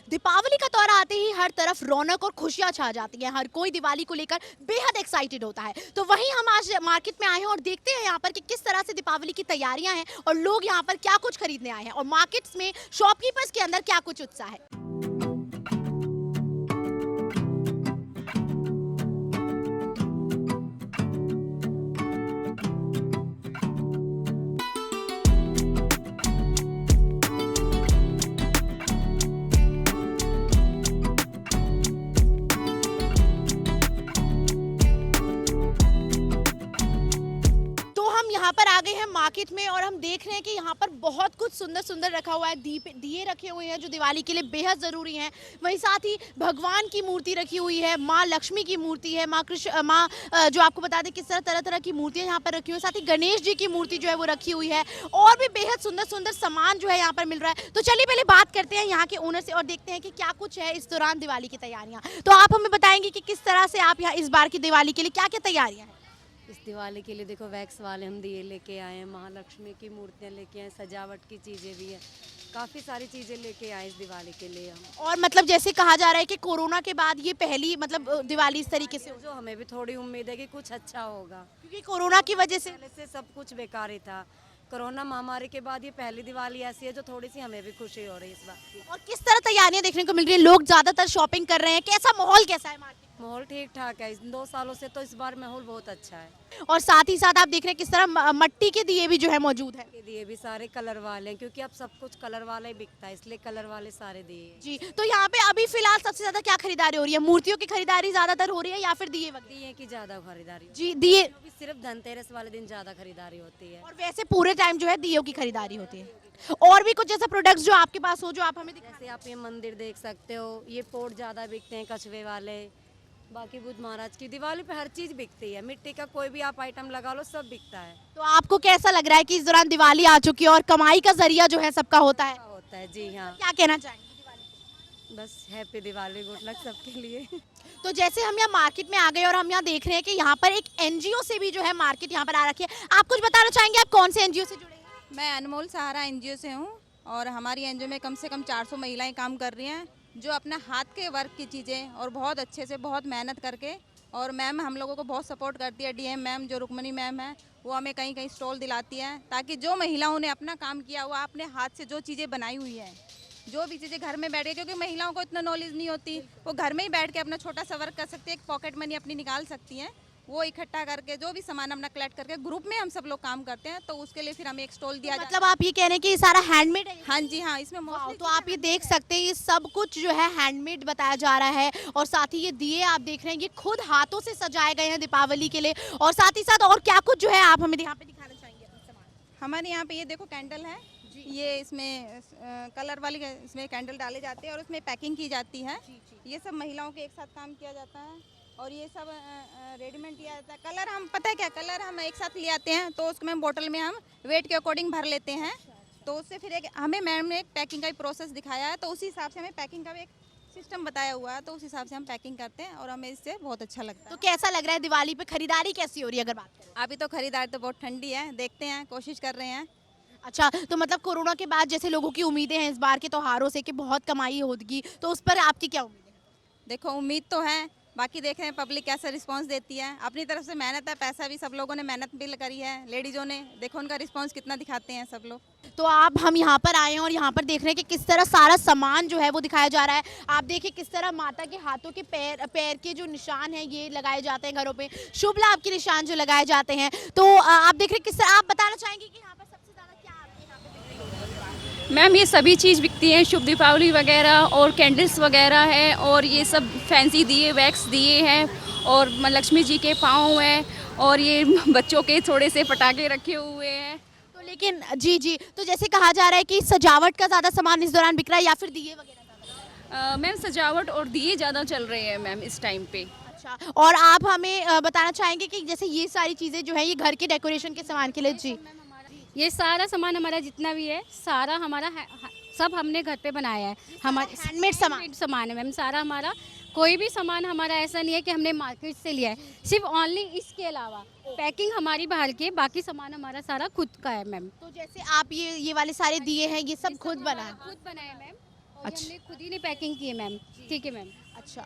दीपावली का त्योहार आते ही हर तरफ रौनक और खुशियां छा जाती हैं। हर कोई दिवाली को लेकर बेहद एक्साइटेड होता है। तो वहीं हम आज मार्केट में आए हैं और देखते हैं यहाँ पर कि किस तरह से दीपावली की तैयारियां हैं और लोग यहाँ पर क्या कुछ खरीदने आए हैं और मार्केट्स में शॉपकीपर्स के अंदर क्या कुछ उत्साह है। तो हम यहाँ पर आ गए हैं मार्केट में और हम देख रहे हैं कि यहाँ पर बहुत कुछ सुंदर सुंदर रखा हुआ है। दिए रखे हुए हैं जो दिवाली के लिए बेहद ज़रूरी हैं। वहीं साथ ही भगवान की मूर्ति रखी हुई है, माँ लक्ष्मी की मूर्ति है, माँ कृष्ण माँ जो आपको बता दें किस तरह तरह तरह की मूर्तियाँ यहाँ पर रखी हुई हैं। साथ ही गणेश जी की मूर्ति जो है वो रखी हुई है और भी बेहद सुंदर सुंदर सामान जो है यहाँ पर मिल रहा है। तो चलिए पहले बात करते हैं यहाँ के ओनर से और देखते हैं कि क्या कुछ है इस दौरान दिवाली की तैयारियाँ। तो आप हमें बताएंगे कि किस तरह से आप यहाँ इस बार की दिवाली के लिए क्या क्या तैयारियाँ हैं। इस दिवाली के लिए देखो वैक्स वाले हम दिए लेके आए हैं, महालक्ष्मी की मूर्तियाँ लेके आए, सजावट की चीज़ें भी हैं, काफ़ी सारी चीज़ें लेके आए इस दिवाली के लिए हम। और मतलब जैसे कहा जा रहा है कि कोरोना के बाद ये पहली मतलब दिवाली इस तरीके से जो हमें भी थोड़ी उम्मीद है कि कुछ अच्छा होगा, क्योंकि कोरोना की वजह से पहले से सब कुछ बेकार ही था। कोरोना महामारी के बाद ये पहली दिवाली ऐसी है जो थोड़ी सी हमें भी खुशी हो रही है इस बात की। और किस तरह तैयारियां देखने को मिल रही है। लोग ज्यादातर शॉपिंग कर रहे हैं। कैसा माहौल कैसा है मार्केट माहौल ठीक ठाक है, इन 2 सालों से तो इस बार माहौल बहुत अच्छा है। में। और साथ ही साथ आप देख रहे हैं किस तरह मट्टी के दिए भी जो है मौजूद है। के दिए भी सारे कलर वाले हैं क्योंकि अब सब कुछ कलर वाला ही बिकता है, इसलिए कलर वाले सारे दिए हैं। जी, तो यहाँ पे अभी फिलहाल सबसे ज्यादा क्या खरीदारी हो रही है। मूर्तियों की खरीदारी ज्यादातर हो रही है या फिर दिए वगैरह। दिए की ज़्यादा खरीदारी होती जी दिए। है, अभी सिर्फ धनतेरस वाले दिन ज़्यादा खरीदारी होती है। और वैसे पूरे टाइम जो है दियों की खरीदारी होती है। और भी कुछ ऐसा प्रोडक्ट्स जो आपके पास हो जो आप हमें जैसे आप ये मंदिर देख सकते हो, ये पोट ज़्यादा बिकते हैं कछुए वाले। बाकी बुद्ध महाराज की दिवाली पे हर चीज़ बिकती है, मिट्टी का कोई भी आप आइटम लगा लो सब बिकता है। तो आपको कैसा लग रहा है कि इस दौरान दिवाली आ चुकी है और कमाई का जरिया जो है सबका होता है। ऐसा होता है जी हाँ। क्या कहना चाहेंगे दिवाली बस हैप्पी दिवाली, गुड लक सबके लिए। तो जैसे हम यहाँ मार्केट में आ गए और हम यहाँ देख रहे हैं कि यहाँ पर एक एनजीओ से भी जो है मार्केट यहाँ पर आ रखी है। आप कुछ बताना चाहेंगे आप कौन से एनजीओ से जुड़े हैं। मैं अनमोल सहारा एनजीओ से हूँ और हमारी एनजीओ में कम से कम 400 महिलाएं काम कर रही हैं जो अपना हाथ के वर्क की चीज़ें और बहुत अच्छे से बहुत मेहनत करके, और मैम हम लोगों को बहुत सपोर्ट करती है। डीएम मैम जो रुक्मणी मैम है वो हमें कहीं कहीं स्टॉल दिलाती है ताकि जो महिलाओं ने अपना काम किया हुआ अपने हाथ से जो चीज़ें बनाई हुई हैं, जो भी चीज़ें घर में बैठ के, क्योंकि महिलाओं को इतना नॉलेज नहीं होती, वो घर में ही बैठ के अपना छोटा सा वर्क कर सकती है, एक पॉकेट मनी अपनी निकाल सकती हैं। वो इकट्ठा करके जो भी सामान अपना कलेक्ट करके ग्रुप में हम सब लोग काम करते हैं, तो उसके लिए फिर हमें एक स्टॉल दिया जाता मतलब आप ये कह रहे हैं कि ये सारा हैंडमेड है। है। हाँ जी हाँ, इसमें वाओ, मोस्टली तो आप ये देख सकते हैं ये सब कुछ जो है हैंडमेड बताया जा रहा है। और साथ ही ये दिए आप देख रहे हैं ये खुद हाथों से सजाए गए हैं दीपावली के लिए। और साथ ही साथ और क्या कुछ जो है आप हमें यहाँ पे दिखाना चाहेंगे अपना सामान। हमारे यहाँ पे ये देखो कैंडल है, ये इसमें कलर वाली इसमें कैंडल डाले जाते हैं और उसमें पैकिंग की जाती है। ये सब महिलाओं के एक साथ काम किया जाता है और ये सब रेडीमेड दिया जाता है। कलर हम पता है क्या, कलर हम एक साथ ले आते हैं तो उसमें बोतल में हम वेट के अकॉर्डिंग भर लेते हैं, तो उससे फिर एक हमें मैम ने एक पैकिंग का प्रोसेस दिखाया है, तो उसी हिसाब से हमें पैकिंग का भी एक सिस्टम बताया हुआ है, तो उस हिसाब से हम पैकिंग करते हैं और हमें इससे बहुत अच्छा लगता तो है। कैसा लग रहा है दिवाली पे खरीदारी कैसी हो रही है अगर बात करें। अभी तो खरीदारी तो बहुत ठंडी है, देखते हैं, कोशिश कर रहे हैं। अच्छा, तो मतलब कोरोना के बाद जैसे लोगों की उम्मीदें हैं इस बार के त्योहारों से कि बहुत कमाई होगी, तो उस पर आपकी क्या उम्मीद है। देखो उम्मीद तो है, बाकी देख रहे हैं पब्लिक कैसा रिस्पांस देती है। अपनी तरफ से मेहनत है, पैसा भी सब लोगों ने मेहनत भी करी है, लेडीज़ों ने, देखो उनका रिस्पांस कितना दिखाते हैं सब लोग। तो आप हम यहाँ पर आए हैं और यहाँ पर देख रहे हैं कि किस तरह सारा सामान जो है वो दिखाया जा रहा है। आप देखिए किस तरह माता के हाथों के पैर के जो निशान हैं ये लगाए जाते हैं घरों पे, शुभ लाभ के निशान जो लगाए जाते हैं। तो आप देख रहे हैं किस तरह, आप बताना चाहेंगे कि यहाँ पर सबसे ज़्यादा क्या आपके यहाँ पे बिक्री हो रही है। मैम ये सभी चीज़ बिकती हैं, शुभ दीपावली वगैरह और कैंडल्स वगैरह है और ये सब फैंसी दिए, वैक्स दिए हैं और लक्ष्मी जी के पाँव हैं और ये बच्चों के थोड़े से पटाखे रखे हुए हैं। तो लेकिन जी जी, तो जैसे कहा जा रहा है कि सजावट का ज़्यादा सामान इस दौरान बिक रहा है या फिर दिए वगैरह ज़्यादा। मैम सजावट और दिए ज़्यादा चल रहे हैं मैम इस टाइम पे। अच्छा, और आप हमें बताना चाहेंगे कि जैसे ये सारी चीज़ें जो है ये घर के डेकोरेशन के सामान के लिए। जी, ये सारा सामान हमारा जितना भी है सारा हमारा सब हमने घर पे बनाया है। हमारे हैंडमेड सामान। हैंडमेड सामान है मैम सारा हमारा, कोई भी सामान हमारा ऐसा नहीं है कि हमने मार्केट से लिया है, सिर्फ ओनली इसके अलावा पैकिंग हमारी बाहर की है, बाकी सामान हमारा सारा खुद का है मैम। तो जैसे आप ये वाले सारे दिए हैं ये सब खुद बनाए। खुद बनाए मैम, अच्छा। हमने खुद ही ने पैकिंग की है मैम। ठीक है मैम। अच्छा,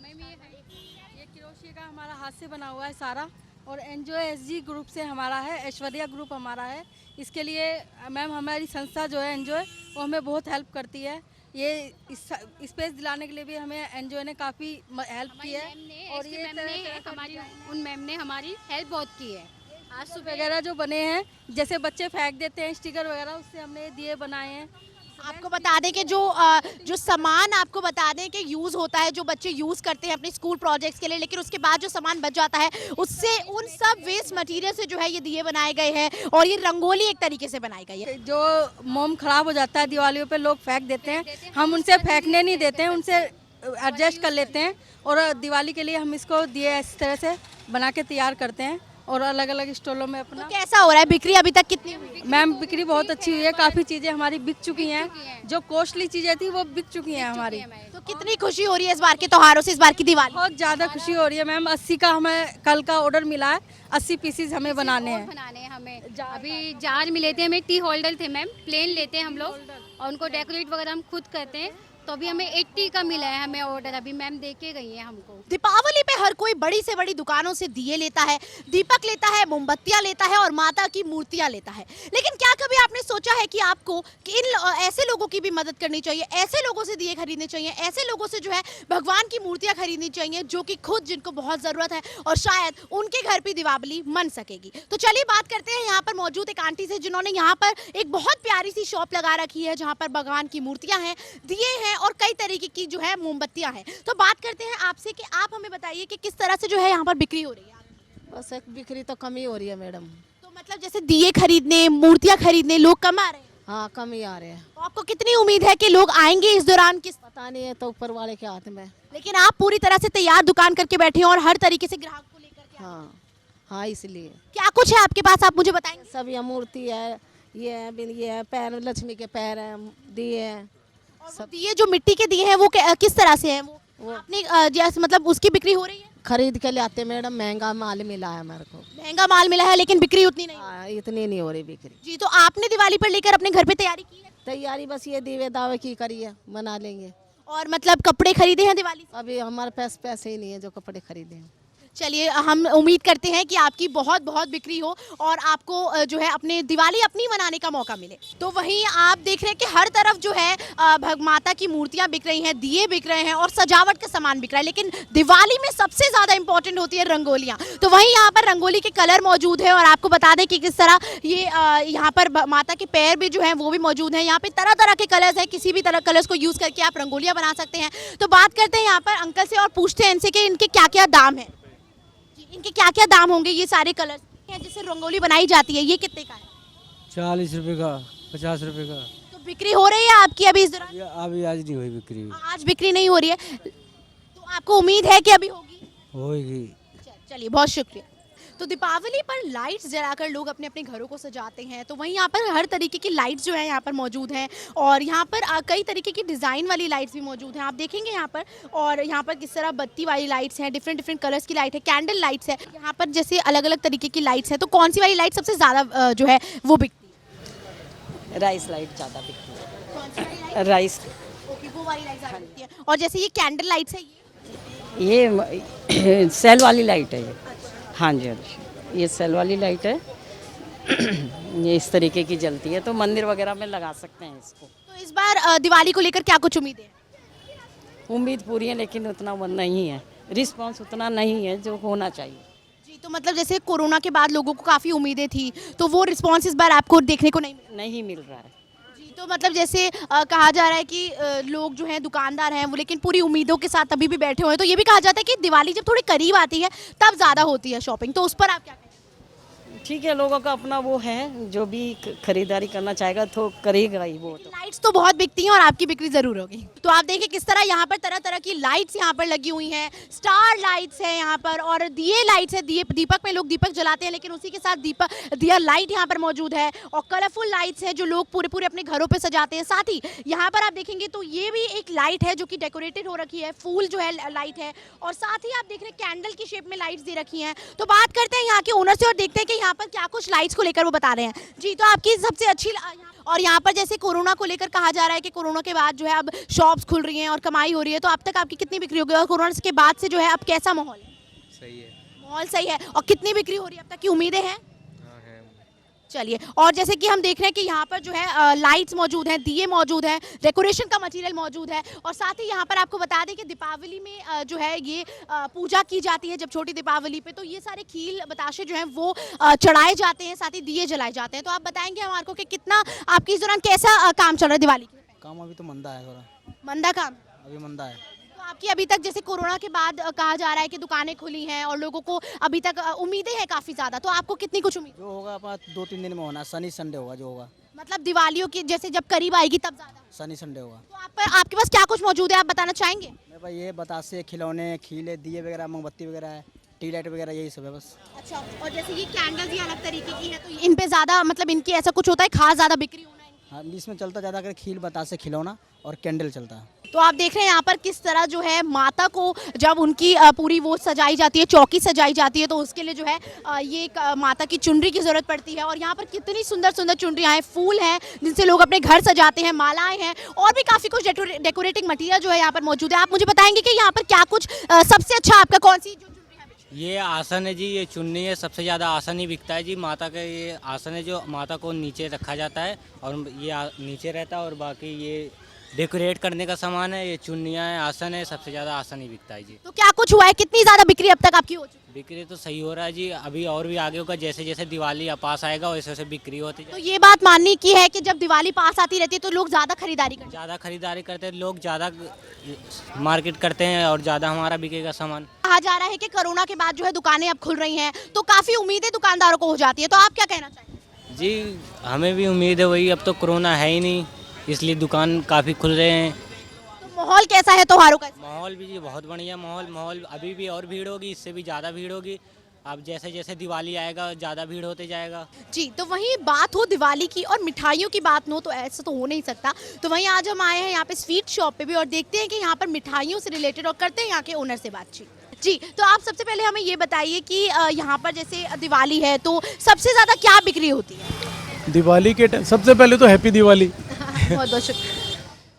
मैम ये क्रोशिया का हमारा हाथ से बना हुआ है सारा, और एनजीओ एसजी ग्रुप से हमारा है, ऐश्वर्या ग्रुप हमारा है। इसके लिए मैम हमारी संस्था जो है एनजीओ, वो हमें बहुत हेल्प करती है। ये स्पेस दिलाने के लिए भी हमें एनजीओ ने काफ़ी हेल्प की है। और ये उन मैम ने हमारी हेल्प बहुत की है। आज सुबह वगैरह जो बने हैं, जैसे बच्चे फेंक देते हैं स्टिकर वगैरह, उससे हमने दिए बनाए हैं। आपको बता दें कि जो सामान आपको बता दें कि यूज़ होता है, जो बच्चे यूज़ करते हैं अपने स्कूल प्रोजेक्ट्स के लिए, लेकिन उसके बाद जो सामान बच जाता है उससे, उन सब वेस्ट मटेरियल से जो है ये दिए बनाए गए हैं। और ये रंगोली एक तरीके से बनाई गई है। जो मोम खराब हो जाता है दिवालियों पे, लोग फेंक देते हैं, हम उनसे फेंकने नहीं देते हैं, उनसे एडजस्ट कर लेते हैं। और दिवाली के लिए हम इसको दिए इस तरह से बना के तैयार करते हैं और अलग अलग स्टॉलों में अपना। तो कैसा हो रहा है बिक्री अभी तक कितनी हुई? मैम बिक्री बहुत अच्छी हुई है, काफ़ी चीज़ें हमारी बिक चुकी हैं। जो कॉस्टली चीज़ें थी वो बिक चुकी हैं हमारी। तो कितनी खुशी हो रही है इस बार के त्योहारों से, इस बार की दिवाली? बहुत ज़्यादा खुशी हो रही है मैम। 80 का हमें कल का ऑर्डर मिला है, 80 पीसीज हमें बनाने हैं। हमें अभी जार मिले थे, हमें टी होल्डर थे मैम, प्लेन लेते हैं हम लोग और उनको डेकोरेट वगैरह हम खुद करते हैं। तो अभी हमें 80 का मिला है हमें ऑर्डर, अभी मैम दे के गई है हमको। दीपावली पे हर कोई बड़ी से बड़ी दुकानों से दिए लेता है, दीपक लेता है, मोमबत्तियां लेता है और माता की मूर्तियां लेता है। लेकिन क्या कभी आपने सोचा है कि आपको कि ऐसे लोगों की भी मदद करनी चाहिए, ऐसे लोगों से दिए खरीदने चाहिए, ऐसे लोगों से जो है भगवान की मूर्तियां खरीदनी चाहिए जो कि खुद जिनको बहुत ज़रूरत है और शायद उनके घर पे दीपावली मन सकेगी। तो चलिए बात करते हैं यहाँ पर मौजूद एक आंटी से, जिन्होंने यहाँ पर एक बहुत प्यारी सी शॉप लगा रखी है जहाँ पर भगवान की मूर्तियाँ हैं, दिए हैं और कई तरीके की जो है मोमबत्तियां हैं। तो बात करते हैं आपसे कि आप हमें बताइए कि किस तरह से जो है यहाँ पर बिक्री हो रही है। बस एक बिक्री तो कम ही हो रही है मैडम। तो मतलब जैसे दिए खरीदने, मूर्तियां खरीदने लोग कम आ रहे हैं? हाँ, कम ही आ रहे हैं। तो आपको कितनी उम्मीद है कि लोग आएंगे इस दौरान? पता नहीं है, तो ऊपर वाले के हाथ में। लेकिन आप पूरी तरह से तैयार दुकान करके बैठे हैं और हर तरीके से ग्राहक को लेकर के हाँ हाँ, इसलिए क्या कुछ है आपके पास, आप मुझे बताएंगे? सब यहाँ मूर्ति है, ये है, ये है, पैर लक्ष्मी के पैर हैं, दिए हैं। सब दिए जो मिट्टी के दिए हैं वो किस तरह से हैं? वो आपने जैसे मतलब उसकी बिक्री हो रही है? खरीद के लाते हैं मैडम, महंगा माल मिला है हमारे को। महंगा माल मिला है लेकिन बिक्री उतनी नहीं। हाँ, इतनी नहीं हो रही बिक्री। जी, तो आपने दिवाली पर लेकर अपने घर पे तैयारी की है? तैयारी बस ये दीवे दावे की करी है, मना लेंगे। और मतलब कपड़े खरीदे हैं दिवाली से? अभी हमारे पास पैसे ही नहीं है जो कपड़े खरीदे हैं। चलिए, हम उम्मीद करते हैं कि आपकी बहुत बहुत बिक्री हो और आपको जो है अपने दिवाली अपनी मनाने का मौका मिले। तो वहीं आप देख रहे हैं कि हर तरफ जो है माता की मूर्तियां बिक रही हैं, दिए बिक रहे हैं और सजावट का सामान बिक रहा है। लेकिन दिवाली में सबसे ज़्यादा इंपॉर्टेंट होती है रंगोलियां। तो वहीं यहाँ पर रंगोली के कलर मौजूद है और आपको बता दें कि किस तरह ये यहाँ पर माता के पैर भी जो हैं वो भी मौजूद हैं। यहाँ पे तरह तरह के कलर्स हैं, किसी भी तरह कलर्स को यूज़ करके आप रंगोलियाँ बना सकते हैं। तो बात करते हैं यहाँ पर अंकल से और पूछते हैं इनसे कि इनके क्या क्या दाम है, इनके क्या क्या दाम होंगे। ये सारे कलर्स जिससे रंगोली बनाई जाती है, ये कितने का है? 40 रुपए का, 50 रुपए का। तो बिक्री हो रही है आपकी अभी इस दौरान? अभी आज नहीं हुई बिक्री। आज बिक्री नहीं हो रही है, तो आपको उम्मीद है कि अभी होगी? होगी। चलिए, बहुत शुक्रिया। तो दीपावली पर लाइट्स जलाकर लोग अपने अपने घरों को सजाते हैं। तो वहीं यहाँ पर हर तरीके की लाइट्स जो है यहाँ पर मौजूद हैं और यहाँ पर कई तरीके की डिज़ाइन वाली लाइट्स भी मौजूद हैं, आप देखेंगे यहाँ पर। और यहाँ पर किस तरह बत्ती वाली लाइट्स हैं, डिफरेंट डिफरेंट कलर्स की लाइट है, कैंडल लाइट्स है यहाँ पर, जैसे अलग अलग तरीके की लाइट्स हैं। तो कौन सी वाली लाइट सबसे ज़्यादा जो है वो बिकती है? राइस लाइट ज़्यादा बिकती है। कौन सी वाली लाइट? राइस। ओके, वो वाली लाइट ज़्यादा बिकती है। और जैसे ये कैंडल लाइट्स है, ये सेल वाली लाइट है ये। हाँ जी, हाँ जी, ये सेल वाली लाइट है। ये इस तरीके की जलती है, तो मंदिर वगैरह में लगा सकते हैं इसको। तो इस बार दिवाली को लेकर क्या कुछ उम्मीद है? उम्मीद पूरी है, लेकिन उतना वो नहीं है, रिस्पांस उतना नहीं है जो होना चाहिए। जी, तो मतलब जैसे कोरोना के बाद लोगों को काफ़ी उम्मीदें थी, तो वो रिस्पॉन्स इस बार आपको देखने को नहीं मिला? नहीं मिल रहा है। जी, तो मतलब जैसे कहा जा रहा है कि लोग जो हैं दुकानदार हैं वो लेकिन पूरी उम्मीदों के साथ अभी भी बैठे हुए हैं। तो ये भी कहा जाता है कि दिवाली जब थोड़ी करीब आती है तब ज़्यादा होती है शॉपिंग, तो उस पर आप क्या कहें? ठीक है, लोगों का अपना वो है, जो भी खरीदारी करना चाहेगा तो करेगा ही वो। तो लाइट्स तो बहुत बिकती हैं और आपकी बिक्री जरूर होगी। तो आप देखिए किस तरह यहाँ पर तरह तरह की लाइट्स यहाँ पर लगी हुई हैं, स्टार लाइट्स है यहाँ पर और दिए लाइट्स है। दीपक में लोग दीपक जलाते हैं, लेकिन उसी के साथ दिया लाइट यहाँ पर मौजूद है और कलरफुल लाइट्स हैं जो लोग पूरे पूरे अपने घरों पर सजाते हैं। साथ ही यहाँ पर आप देखेंगे तो ये भी एक लाइट है जो कि डेकोरेटेड हो रखी है, फूल जो है लाइट है और साथ ही आप देख रहे हैं कैंडल की शेप में लाइट्स दे रखी हैं। तो बात करते हैं यहाँ के ओनर से और देखते हैं कि यहाँ यहाँ पर क्या कुछ लाइट्स को लेकर वो बता रहे हैं। जी, तो आपकी सबसे अच्छी और यहाँ पर जैसे कोरोना को लेकर कहा जा रहा है कि कोरोना के बाद जो है अब शॉप्स खुल रही हैं और कमाई हो रही है, तो अब तक आपकी कितनी बिक्री हो गई और कोरोना के बाद से जो है अब कैसा माहौल है? सही है। माहौल सही है। और कितनी बिक्री हो रही है अब तक की उम्मीदें हैं? हाँ है। चलिए, और जैसे कि हम देख रहे हैं कि यहाँ पर जो है लाइट्स मौजूद हैं, दिए मौजूद हैं, डेकोरेशन का मटेरियल मौजूद है और साथ ही यहाँ पर आपको बता दें कि दीपावली में जो है ये पूजा की जाती है जब छोटी दीपावली पे, तो ये सारे खील बताशे जो हैं वो चढ़ाए जाते हैं, साथ ही दिए जलाए जाते हैं। तो आप बताएंगे हमारे को कि कितना आपकी इस दौरान कैसा काम चल रहा है दिवाली के? काम अभी तो मंदा है, थोड़ा मंदा काम अभी मंदा है। तो आपकी अभी तक जैसे कोरोना के बाद कहा जा रहा है कि दुकानें खुली हैं और लोगों को अभी तक उम्मीदें हैं काफ़ी ज़्यादा, तो आपको कितनी कुछ उम्मीद? जो होगा अपना 2-3 दिन में होना, शनि संडे होगा जो होगा। मतलब दिवालियों की जैसे जब करीब आएगी तब ज़्यादा? शनि संडे होगा। तो आपके पास क्या कुछ मौजूद है, आप बताना चाहेंगे? मेरे पास ये बतासे, खिलौने, खीले, दिए वगैरह, मोमबत्ती वगैरह है, टी लाइट वगैरह, यही सब है बस। अच्छा, और जैसे ये कैंडल्स ये अलग तरीके की है, तो इन पे ज़्यादा मतलब इनकी ऐसा कुछ होता है खास ज़्यादा बिक्री होना है? हाँ, इसमें चलता ज़्यादा कर खील, बतासे, खिलौना और कैंडल चलता है। तो आप देख रहे हैं यहाँ पर किस तरह जो है माता को जब उनकी पूरी वो सजाई जाती है, चौकी सजाई जाती है, तो उसके लिए जो है ये एक माता की चुनरी की ज़रूरत पड़ती है। और यहाँ पर कितनी सुंदर सुंदर चुनरियाँ हैं, फूल हैं जिनसे लोग अपने घर सजाते हैं, मालाएं हैं और भी काफ़ी कुछ डेकोरेटिंग मटीरियल जो है यहाँ पर मौजूद है। आप मुझे बताएंगे कि यहाँ पर क्या कुछ सबसे अच्छा आपका कौन सी जो चुनरी है? ये आसन है जी, ये चुन्नी है, सबसे ज़्यादा आसन ही बिकता है जी। माता का ये आसन है जो माता को नीचे रखा जाता है और ये नीचे रहता है और बाकी ये डेकोरेट करने का सामान है, ये चुन्नियाँ हैं, आसन है, सबसे ज़्यादा आसन ही बिकता है जी। तो क्या कुछ हुआ है, कितनी ज़्यादा बिक्री अब तक आपकी हो चुकी है? बिक्री तो सही हो रहा है जी, अभी और भी आगे होगा, जैसे जैसे दिवाली पास आएगा वैसे वैसे बिक्री होती तो ये बात मानने की है कि जब दिवाली पास आती रहती है तो लोग ज़्यादा खरीदारी करते हैं? ज़्यादा खरीदारी करते हैं लोग, ज़्यादा मार्केट करते हैं और ज़्यादा हमारा बिकेगा सामान। कहा जा रहा है कि कोरोना के बाद जो है दुकानें अब खुल रही हैं, तो काफ़ी उम्मीदें दुकानदारों को हो जाती है, तो आप क्या कहना चाहेंगे? जी, हमें भी उम्मीद है वही, अब तो कोरोना है ही नहीं, इसलिए दुकान काफ़ी खुल रहे हैं। माहौल कैसा है त्योहारों का? माहौल भी जी बहुत बढ़िया माहौल अभी भी और भीड़ होगी, इससे भी ज़्यादा भीड़ होगी। अब जैसे जैसे दिवाली आएगा ज़्यादा भीड़ होते जाएगा। जी, तो वहीं बात हो दिवाली की और मिठाइयों की बात हो तो ऐसा तो हो नहीं सकता, तो वहीं आज हम आए हैं यहाँ पे स्वीट शॉप पे भी और देखते हैं कि यहाँ पर मिठाइयों से रिलेटेड और करते हैं यहाँ के ओनर से बातचीत। जी, तो आप सबसे पहले हमें ये बताइए कि यहाँ पर जैसे दिवाली है तो सबसे ज़्यादा क्या बिक्री होती है? दिवाली के सबसे पहले तो हैप्पी दिवाली। बहुत बहुत शुक्रिया।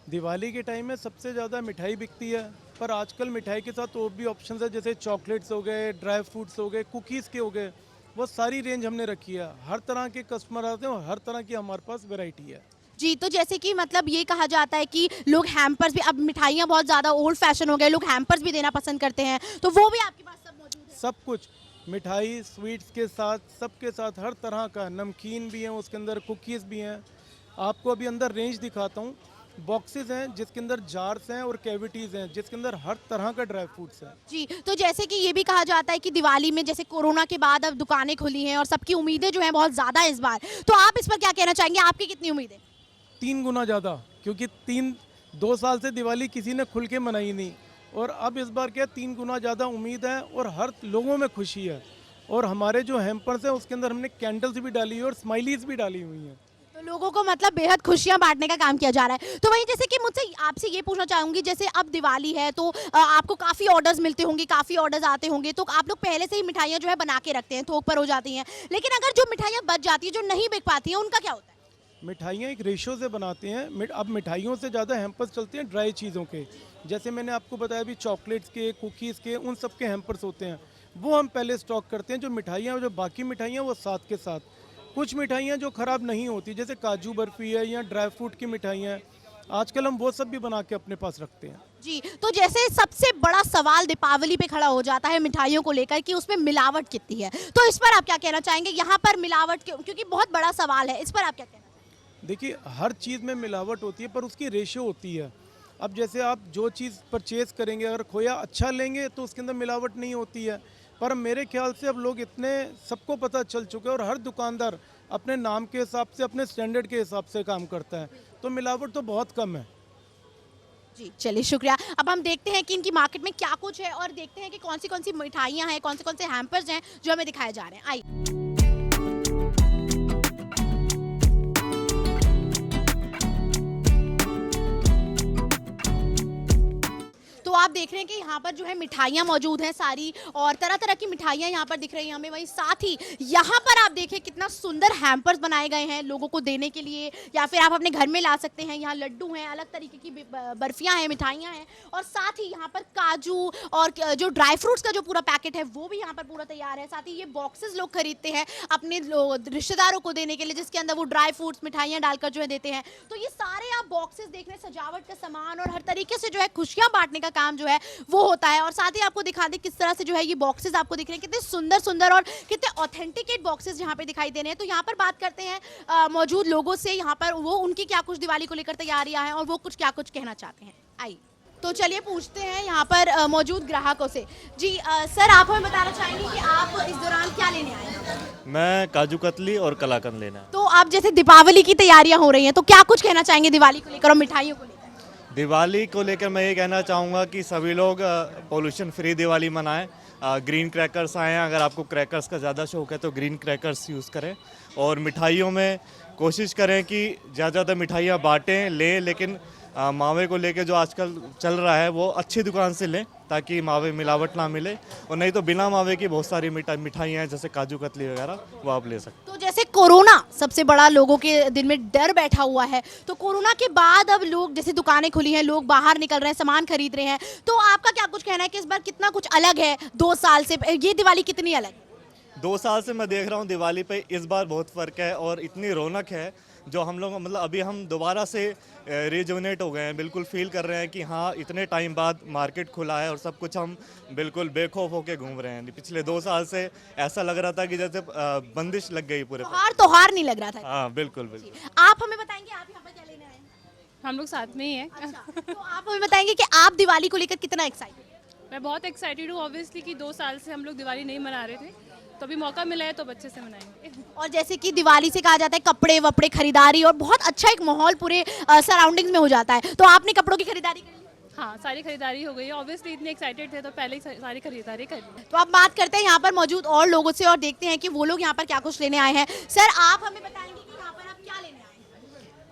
दिवाली के टाइम में सबसे ज़्यादा मिठाई बिकती है, पर आजकल मिठाई के साथ और भी ऑप्शंस है, जैसे चॉकलेट्स हो गए, ड्राई फ्रूट्स हो गए, कुकीज़ के हो गए, वो सारी रेंज हमने रखी है। हर तरह के कस्टमर आते हैं और हर तरह की हमारे पास वैरायटी है। जी, तो जैसे कि मतलब ये कहा जाता है कि लोग हैम्पर्स भी, अब मिठाइयाँ बहुत ज़्यादा ओल्ड फैशन हो गए, लोग हैम्पर्स भी देना पसंद करते हैं, तो वो भी आपके पास सब मौजूद है? सब कुछ मिठाई स्वीट्स के साथ, सबके साथ हर तरह का, नमकीन भी है उसके अंदर, कुकीज़ भी हैं। आपको अभी अंदर रेंज दिखाता हूँ। बॉक्सेस हैं जिसके अंदर जार्स हैं और कैविटीज़ हैं जिसके अंदर हर तरह का ड्राई फ्रूट्स है। जी, तो जैसे कि ये भी कहा जाता है कि दिवाली में जैसे कोरोना के बाद अब दुकानें खुली हैं और सबकी उम्मीदें जो हैं बहुत ज़्यादा इस बार, तो आप इस पर क्या कहना चाहेंगे, आपकी कितनी उम्मीदें? 3 गुना ज़्यादा, क्योंकि 2 साल से दिवाली किसी ने खुल के मनाई नहीं और अब इस बार क्या 3 गुना ज़्यादा उम्मीद है और हर लोगों में खुशी है। और हमारे जो हैम्पर्स हैं उसके अंदर हमने कैंडल्स भी डाली है और स्माइलीज भी डाली हुई हैं, तो लोगों को मतलब बेहद खुशियां बांटने का काम किया जा रहा है। तो वहीं जैसे कि मुझसे आपसे ये पूछना चाहूँगी, जैसे अब दिवाली है तो आपको काफ़ी ऑर्डर्स मिलते होंगे, काफ़ी ऑर्डर्स आते होंगे, तो आप लोग पहले से ही मिठाइयाँ जो है बना के रखते हैं, थोक पर हो जाती हैं, लेकिन अगर जो मिठाइयाँ बच जाती हैं, जो नहीं बिक पाती हैं, उनका क्या होता है? मिठाइयाँ एक रेशो से बनाते हैं। अब मिठाइयों से ज़्यादा हैम्पर्स चलते हैं ड्राई चीज़ों के, जैसे मैंने आपको बताया अभी चॉकलेट्स के, कुकीज़ के, उन सब के हैम्पर्स होते हैं, वो हम पहले स्टॉक करते हैं। जो मिठाइयाँ, जो बाकी मिठाइयाँ वो साथ के साथ। कुछ मिठाइयाँ जो ख़राब नहीं होती, जैसे काजू बर्फ़ी है या ड्राई फ्रूट की मिठाइयाँ हैं, आजकल हम वो सब भी बना के अपने पास रखते हैं। जी, तो जैसे सबसे बड़ा सवाल दीपावली पे खड़ा हो जाता है मिठाइयों को लेकर कि उसमें मिलावट कितनी है, तो इस पर आप क्या कहना चाहेंगे? यहाँ पर मिलावट क्योंकि बहुत बड़ा सवाल है, इस पर आप क्या कहना? देखिए, हर चीज़ में मिलावट होती है पर उसकी रेशो होती है। अब जैसे आप जो चीज़ परचेज़ करेंगे, अगर खोया अच्छा लेंगे तो उसके अंदर मिलावट नहीं होती है, पर मेरे ख्याल से अब लोग इतने, सबको पता चल चुके हैं और हर दुकानदार अपने नाम के हिसाब से, अपने स्टैंडर्ड के हिसाब से काम करता है, तो मिलावट तो बहुत कम है। जी, चलिए शुक्रिया। अब हम देखते हैं कि इनकी मार्केट में क्या कुछ है और देखते हैं कि कौन सी मिठाइयाँ हैं, कौन से हैम्पर्स हैं जो हमें दिखाए जा रहे हैं। आइए। तो आप देख रहे हैं कि यहाँ पर जो है मिठाइयाँ मौजूद हैं सारी, और तरह तरह की मिठाइयाँ यहाँ पर दिख रही हैं हमें। वहीं साथ ही यहाँ पर आप देखें कितना सुंदर हैम्पर्स बनाए गए हैं लोगों को देने के लिए, या फिर आप अपने घर में ला सकते हैं। यहाँ लड्डू हैं, अलग तरीके की बर्फियाँ हैं, मिठाइयाँ हैं, और साथ ही यहाँ पर काजू और जो ड्राई फ्रूट्स का जो पूरा पैकेट है वो भी यहाँ पर पूरा तैयार है। साथ ही ये बॉक्सेस लोग खरीदते हैं अपने रिश्तेदारों को देने के लिए, जिसके अंदर वो ड्राई फ्रूट्स मिठाइयाँ डालकर जो है देते हैं। तो ये सारे आप बॉक्सेस देख रहे हैं, सजावट का सामान और हर तरीके से जो है खुशियाँ बांटने का काम जो है वो होता है। और साथ ही आपको दिखा दें किस तरह से जो है ये बॉक्सेस आपको दिख रहे हैं, कितने सुंदर सुंदर और कितने ऑथेंटिकेट बॉक्सेस यहाँ पे दिखाई दे रहे हैं। तो यहाँ पर बात करते हैं मौजूद लोगों से, यहाँ पर वो उनकी क्या कुछ दिवाली को लेकर तैयारियां हैं और वो कुछ क्या कुछ कहना चाहते हैं। आइए तो चलिए पूछते हैं यहाँ पर मौजूद ग्राहकों से। जी सर, आप हमें बताना चाहेंगे कि आप इस दौरान क्या लेने आए हैं? मैं काजू कतली और कलाकंद लेना है। तो आप जैसे दीपावली की तैयारियां हो रही हैं, तो क्या कुछ कहना चाहेंगे दिवाली को लेकर और मिठाइयों को लेकर? दिवाली को लेकर मैं ये कहना चाहूँगा कि सभी लोग पोल्यूशन फ्री दिवाली मनाएं। ग्रीन क्रैकर्स आए हैं, अगर आपको क्रैकर्स का ज़्यादा शौक है तो ग्रीन क्रैकर्स यूज़ करें। और मिठाइयों में कोशिश करें कि ज़्यादा मिठाइयाँ बांटें लें, लेकिन मावे को लेके जो आजकल चल रहा है वो अच्छी दुकान से लें ताकि मावे मिलावट ना मिले, और नहीं तो बिना मावे की बहुत सारी मिठाइयाँ हैं जैसे काजू कतली वगैरह, वो आप ले सकते। तो जैसे कोरोना सबसे बड़ा लोगों के दिल में डर बैठा हुआ है, तो कोरोना के बाद अब लोग जैसे दुकानें खुली हैं, लोग बाहर निकल रहे हैं, सामान खरीद रहे हैं, तो आपका क्या कुछ कहना है कि इस बार कितना कुछ अलग है 2 साल से? ये दिवाली कितनी अलग है? 2 साल से मैं देख रहा हूँ दिवाली पे इस बार बहुत फ़र्क है और इतनी रौनक है जो हम लोग मतलब अभी हम दोबारा से रिजुवनेट हो गए हैं, बिल्कुल फील कर रहे हैं कि हाँ इतने टाइम बाद मार्केट खुला है और सब कुछ हम बिल्कुल बेखौफ होके घूम रहे हैं। पिछले 2 साल से ऐसा लग रहा था कि जैसे बंदिश लग गई पूरे। त्योहार नहीं लग रहा था। हाँ बिल्कुल बिल्कुल। आप हमें बताएंगे आप यहाँ पर क्या लेने आए हैं? हम लोग साथ में ही हैं। अच्छा, तो आप हमें बताएंगे कि आप दिवाली को लेकर कितना एक्साइटेड? मैं बहुत एक्साइटेड हूँ ऑब्वियसली कि 2 साल से हम लोग दिवाली नहीं मना रहे थे, तो अभी मौका मिला है तो अच्छे से मनाएंगे। और जैसे कि दिवाली से कहा जाता है कपड़े वपड़े खरीदारी और बहुत अच्छा एक माहौल पूरे सराउंडिंग्स में हो जाता है, तो आपने कपड़ों की खरीदारी कर ली? हाँ, सारी खरीदारी हो गई है। ऑब्वियसली इतने एक्साइटेड थे तो पहले ही सारी खरीदारी कर ली। तो अब बात करते हैं यहाँ पर मौजूद और लोगों से और देखते हैं कि वो लोग यहाँ पर क्या कुछ लेने आए हैं। सर, आप हमें बताएंगे कि यहाँ पर आप क्या लेने आए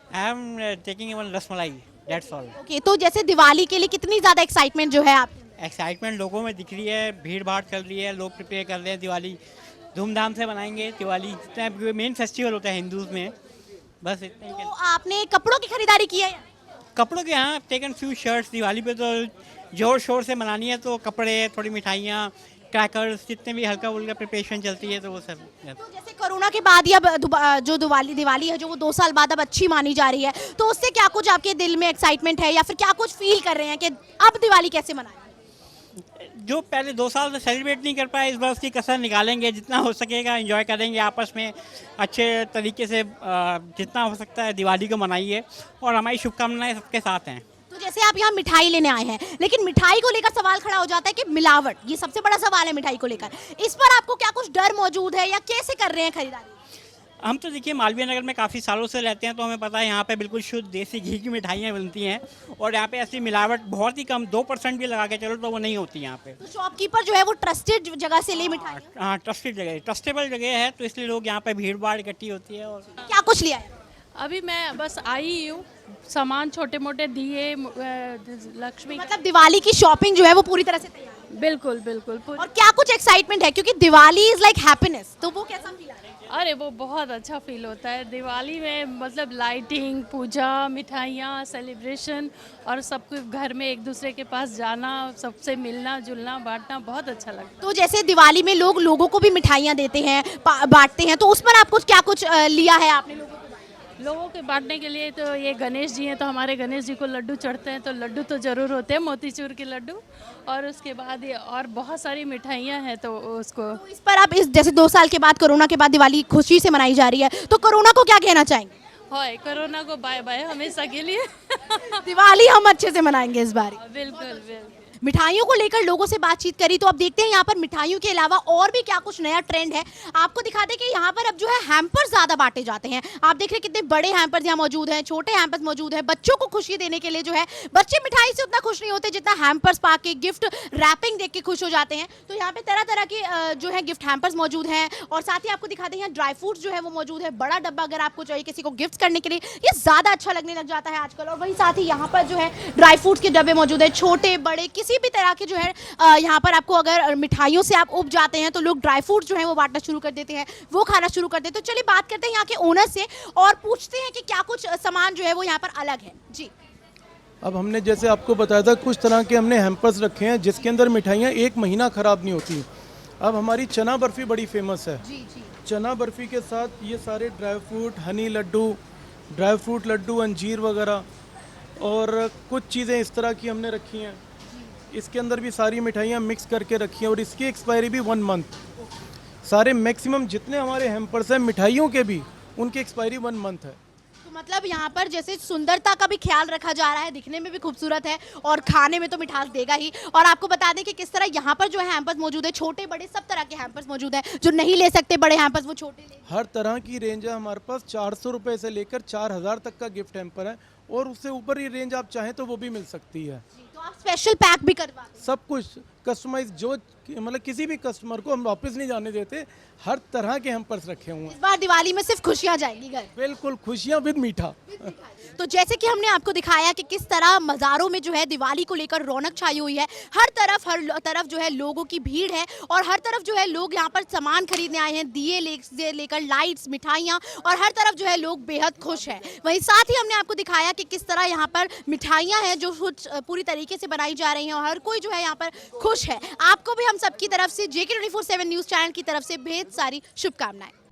हैं? I am taking one rasmalai, that's all. Okay, तो जैसे दिवाली के लिए कितनी ज़्यादा एक्साइटमेंट जो है आप? एक्साइटमेंट लोगों में दिख रही है, भीड़ भाड़ चल रही है, लोग प्रिपेयर कर रहे हैं दिवाली धूमधाम से मनाएंगे। दिवाली मेन फेस्टिवल होता है हिंदूज में, बस इतना ही। तो आपने कपड़ों की खरीदारी की है? कपड़ों के यहाँ टेकन फ्यू शर्ट्स। दिवाली पे तो जोर शोर से मनानी है तो कपड़े, थोड़ी मिठाइयाँ, क्रैकर्स, जितने भी हल्का फुल्का प्रिपरेशन चलती है तो वो सब। तो जैसे कोरोना के बाद ही अब जो दिवाली है जो वो 2 साल बाद अब अच्छी मानी जा रही है, तो उससे क्या कुछ आपके दिल में एक्साइटमेंट है या फिर क्या कुछ फील कर रहे हैं कि अब दिवाली कैसे मनाएं? जो पहले 2 साल से सेलिब्रेट नहीं कर पाए, इस बार उसकी कसर निकालेंगे, जितना हो सकेगा एंजॉय करेंगे आपस में अच्छे तरीके से, जितना हो सकता है दिवाली को मनाइए और हमारी शुभकामनाएं सबके साथ हैं। तो जैसे आप यहाँ मिठाई लेने आए हैं, लेकिन मिठाई को लेकर सवाल खड़ा हो जाता है कि मिलावट, ये सबसे बड़ा सवाल है मिठाई को लेकर, इस पर आपको क्या कुछ डर मौजूद है या कैसे कर रहे हैं खरीदारी? हम तो देखिए मालवीय नगर में काफ़ी सालों से रहते हैं तो हमें पता है यहाँ पे बिल्कुल शुद्ध देसी घी की मिठाइयाँ बनती हैं और यहाँ पे ऐसी मिलावट बहुत ही कम, 2% भी लगा के चलो तो वो नहीं होती यहाँ पे। तो शॉपकीपर जो है वो ट्रस्टेड जगह से ले मिठाई? हाँ, ट्रस्टेड जगह, ट्रस्टेबल जगह है, तो इसलिए लोग यहाँ पे भीड़ भाड़ इकट्ठी होती है। और क्या कुछ लिया है? अभी मैं बस आई ही हूँ, सामान छोटे मोटे दिए, लक्ष्मी, मतलब दिवाली की शॉपिंग जो है वो पूरी तरह से तैयार है? बिल्कुल बिल्कुल। और क्या कुछ एक्साइटमेंट है, क्योंकि दिवाली इज लाइक हैप्पीनेस, तो वो कैसा फील आ रहा है? अरे वो बहुत अच्छा फील होता है दिवाली में, मतलब लाइटिंग, पूजा, मिठाइयाँ, सेलिब्रेशन और सब कुछ, घर में एक दूसरे के पास जाना, सबसे मिलना जुलना, बांटना बहुत अच्छा लगता है। तो जैसे दिवाली में लोग लोगों को भी मिठाइयाँ देते हैं, बांटते हैं, तो उस पर आप कुछ क्या कुछ लिया है आपने लोगों के बांटने के लिए? तो ये गणेश जी हैं, तो हमारे गणेश जी को लड्डू चढ़ते हैं, तो लड्डू तो ज़रूर होते हैं, मोतीचूर के लड्डू, और उसके बाद ये और बहुत सारी मिठाइयाँ हैं तो उसको। तो इस पर आप जैसे 2 साल के बाद, कोरोना के बाद दिवाली खुशी से मनाई जा रही है, तो कोरोना को क्या कहना चाहेंगे? हाय, कोरोना को बाय बाय हमेशा के लिए। दिवाली हम अच्छे से मनाएंगे इस बार। बिल्कुल बिल्कुल। मिठाइयों को लेकर लोगों से बातचीत करी, तो अब देखते हैं यहाँ पर मिठाइयों के अलावा और भी क्या कुछ नया ट्रेंड है। आपको दिखा दें कि यहाँ पर अब जो है हैम्पर्स ज़्यादा बांटे जाते हैं। आप देख रहे हैं कितने बड़े हैम्पर्स यहाँ मौजूद हैं, छोटे हैम्पर्स मौजूद हैं, बच्चों को खुशी देने के लिए जो है। बच्चे मिठाई से उतना खुश नहीं होते जितना हैम्पर्स पा के, गिफ्ट रैपिंग देख के खुश हो जाते हैं। तो यहाँ पे तरह तरह के जो है गिफ्ट हैम्पर्स मौजूद हैं, और साथ ही आपको दिखा दें यहाँ ड्राई फ्रूट्स जो है वो मौजूद है। बड़ा डब्बा अगर आपको चाहिए किसी को गिफ्ट करने के लिए, ये ज़्यादा अच्छा लगने लग जाता है आजकल। और वहीं साथ ही यहाँ पर जो है ड्राई फ्रूट्स के डब्बे मौजूद है, छोटे बड़े किसी किसी भी तरह के जो है यहाँ पर आपको अगर मिठाइयों से आप उब जाते हैं तो लोग ड्राई फ्रूट जो है वो बांटना शुरू कर देते हैं, वो खाना शुरू कर देते हैं। तो चलिए बात करते हैं यहाँ के ओनर से और पूछते हैं कि क्या कुछ सामान जो है वो यहाँ पर अलग है। जी, अब हमने जैसे आपको बताया था कुछ तरह के हमने हैम्पर्स रखे हैं जिसके अंदर मिठाइयाँ 1 महीना ख़राब नहीं होती। अब हमारी चना बर्फ़ी बड़ी फेमस है। जी जी, चना बर्फ़ी के साथ ये सारे dry fruit, honey laddu, dry fruit laddu, अंजीर वगैरह और कुछ चीज़ें इस तरह की हमने रखी हैं। इसके अंदर भी सारी मिठाइयाँ मिक्स करके रखी हैं और इसकी एक्सपायरी भी 1 मंथ। सारे मैक्सिमम जितने हमारे हैम्पर्स हैं मिठाइयों के भी, उनकी एक्सपायरी 1 मंथ है। तो मतलब यहाँ पर जैसे सुंदरता का भी ख्याल रखा जा रहा है, दिखने में भी खूबसूरत है और खाने में तो मिठास देगा ही। और आपको बता दें कि किस तरह यहाँ पर जो है हैम्पर्स मौजूद है, छोटे बड़े सब तरह के हैम्पर्स मौजूद है। जो नहीं ले सकते बड़े हैम्पर्स वो छोटे ले। हर तरह की रेंज है हमारे पास। 400 रुपये से लेकर 4000 तक का गिफ्ट हैम्पर है और उससे ऊपर ये रेंज आप चाहें तो वो भी मिल सकती है। तो आप स्पेशल पैक भी करवा दें। सब कुछ कस्टमाइज, जो मतलब किसी भी कस्टमर को हम वापस नहीं जाने देते। हर तरह के हैम्पर्स रखे हुए इस हैं। बार दिवाली में सिर्फ खुशियाँ जाएंगी घर। बिल्कुल, खुशियाँ विद मीठा। तो जैसे कि हमने आपको दिखाया कि किस तरह मज़ारों में जो है दिवाली को लेकर रौनक छाई हुई है। हर तरफ जो है लोगों की भीड़ है और हर तरफ जो है लोग यहाँ पर सामान खरीदने आए हैं, दिए लेकर, लाइट्स, मिठाइयाँ, और हर तरफ जो है लोग बेहद खुश हैं। वहीं साथ ही हमने आपको दिखाया कि किस तरह यहाँ पर मिठाइयाँ हैं जो पूरी तरीके से बनाई जा रही हैं और हर कोई जो है यहाँ पर खुश है। आपको भी हम सबकी तरफ से JK 24/7 न्यूज़ चैनल की तरफ से बेहद सारी शुभकामनाएं।